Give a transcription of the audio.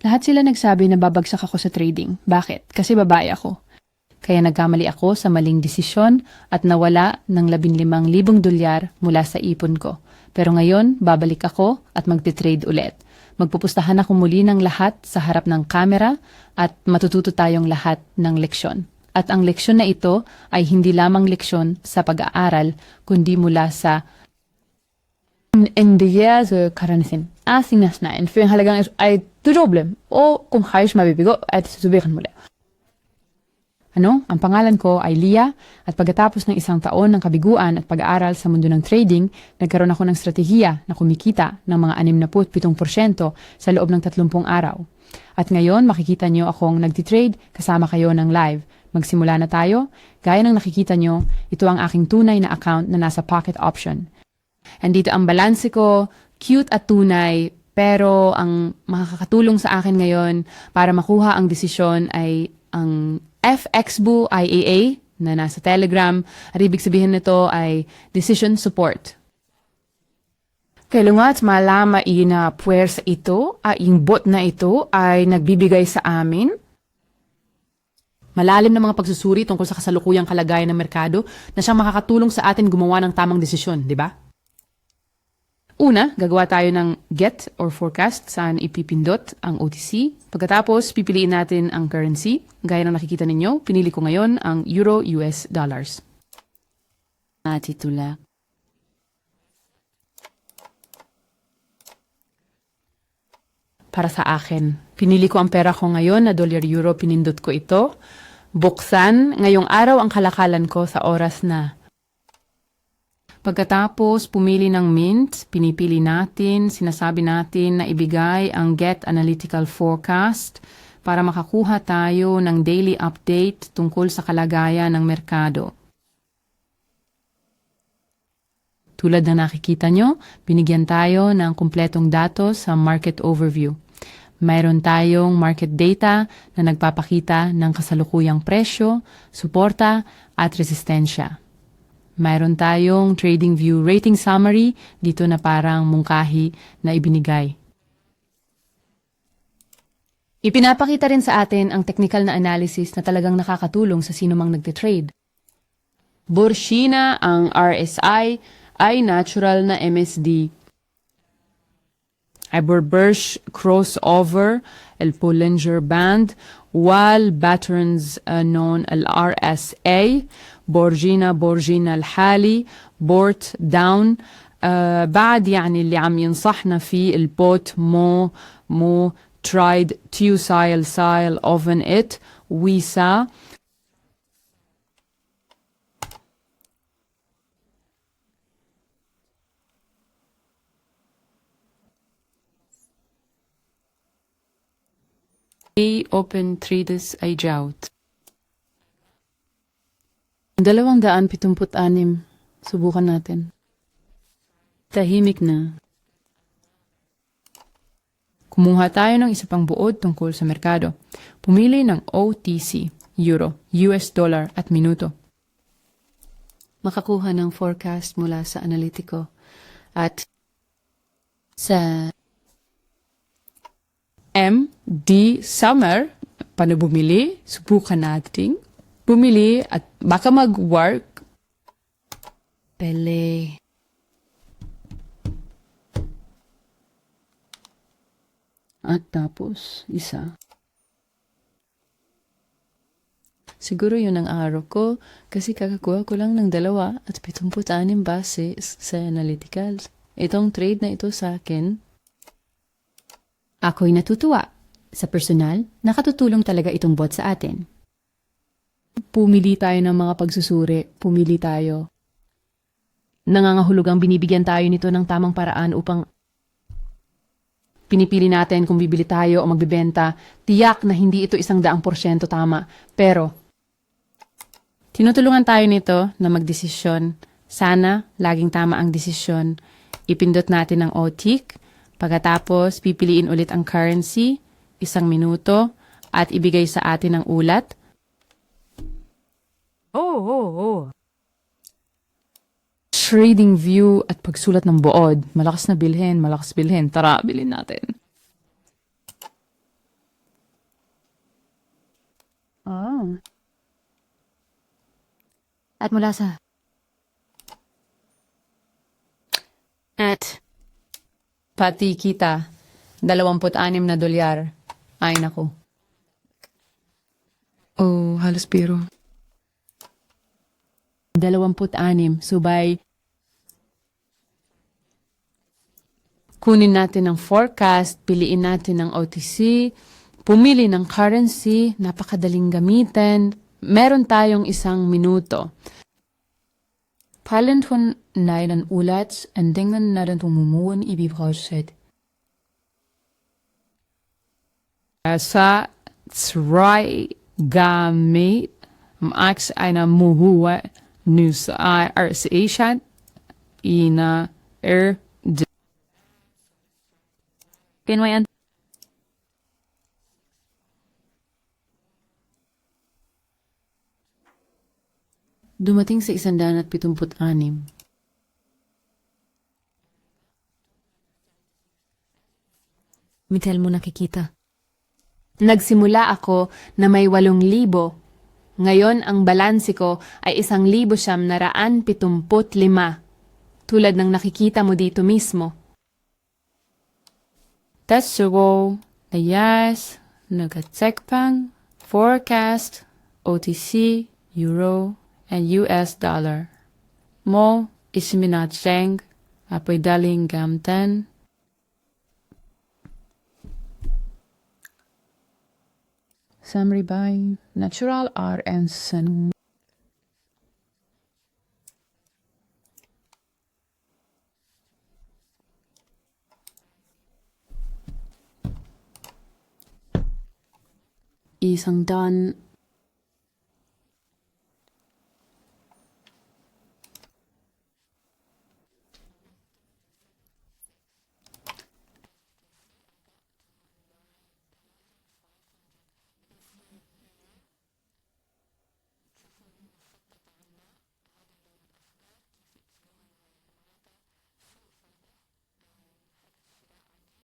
Lahat sila nagsabi na babagsak ako sa trading. Bakit? Kasi babae ako. Kaya nagkamali ako sa maling desisyon at nawala ng 15,000 dolyar mula sa ipon ko. Pero ngayon, babalik ako at magte-trade ulit. Magpupustahan ako muli ng lahat sa harap ng kamera at matututo tayong lahat ng leksyon. At ang leksyon na ito ay hindi lamang leksyon sa pag-aaral, kundi mula sa endiyazo karanasin. Asinas na en yung halagang ay problem o kung hayos mabibigo at susubikan muli. Ang pangalan ko ay Lia at pagkatapos ng 1 taon ng kabiguan at pag-aaral sa mundo ng trading, nagkaroon ako ng strategiya na kumikita ng mga 67% sa loob ng 30 araw. At ngayon makikita nyo akong nagtitrade kasama kayo ng live. Magsimula na tayo. Gaya ng nakikita nyo, ito ang aking tunay na account na nasa pocket option. Andito ang balanse ko, cute at tunay, pero ang makakatulong sa akin ngayon para makuha ang desisyon ay ang FXBU IAA na nasa Telegram. At ibig sabihin nito ay Decision Support. Kailangat malama na puwersa ito, yung bot na ito ay nagbibigay sa amin malalim na mga pagsusuri tungkol sa kasalukuyang kalagayan ng merkado na siyang makakatulong sa atin gumawa ng tamang desisyon, di ba? Una, gagawa tayo ng get or forecast saan ipipindot ang OTC. Pagkatapos, pipiliin natin ang currency. Gaya ng nakikita ninyo, pinili ko ngayon ang Euro US dollars. Matitulak. Para sa akin, pinili ko ang pera ko ngayon na $-euro, pinindot ko ito. Buksan, ngayong araw ang kalakalan ko sa oras na. Pagkatapos pumili ng mint, pinipili natin, sinasabi natin na ibigay ang Get Analytical Forecast para makakuha tayo ng daily update tungkol sa kalagayan ng merkado. Tulad na nakikita nyo, binigyan tayo ng kumpletong datos sa market overview. Mayroon tayong market data na nagpapakita ng kasalukuyang presyo, suporta at resistensya. Mayroon tayong trading view rating summary dito na parang mungkahi na ibinigay. Ipinapakita rin sa atin ang technical na analysis na talagang nakakatulong sa sinumang nagtitrade. Borshina ang RSI ay natural na MSD. Aberberge crossover البولينجر باند والباترنز known الRSA بورجينا الحالي بورت داون بعد يعني اللي عم ينصحنا فيه البوت مو ترايد تيوسايل سايل اوفن ات ويسا open traders ay jout. 276. Subukan natin. Tahimik na. Kumuha tayo ng isa pang buod tungkol sa merkado. Pumili ng OTC, Euro, US dollar at minuto. Makakuha ng forecast mula sa analitiko at sa MD Summer, paano bumili? Subukan natin. Bumili at baka mag-work. Pele. At tapos, isa. Siguro yun ang araw ko kasi kakakuha ko lang ng 2 at 76 base sa analyticals. Itong trade na ito sa akin. Ako'y natutuwa. Sa personal, nakatutulong talaga itong bot sa atin. Pumili tayo ng mga pagsusuri. Pumili tayo. Nangangahulugang binibigyan tayo nito ng tamang paraan upang pinipili natin kung bibili tayo o magbibenta. Tiyak na hindi ito 100% tama. Pero, tinutulungan tayo nito na magdesisyon. Sana, laging tama ang desisyon. Ipindot natin ang OTIC. Pagkatapos, pipiliin ulit ang currency, 1 minuto, at ibigay sa atin ang ulat. Trading view at pagsulat ng buod. Malakas bilhin. Tara, bilhin natin. Chong. At mula sa... At Pati kita, $26. Ay nako. Oh, halos biro. 26, subay. Kunin natin ang forecast, piliin natin ang OTC, pumili ng currency, napakadaling gamitin. Meron tayong 1 minuto. Palen von Neilan Ulats en dingen naar den Tumumun Ibibrauset. Sa try gamit max einer muhua nus RCA ina Kinwayan. Dumating sa 176. Mitel mo nakikita. Nagsimula ako na may 8,000. Ngayon ang balanse ko ay 1,975. Tulad ng nakikita mo dito mismo. Tetsugo, Nayas, Nagatsekpang, Forecast, OTC, Euro, and US dollar. Mo isminatseng apoy daling gamten. Summary by Natural R and Sun. Isang daan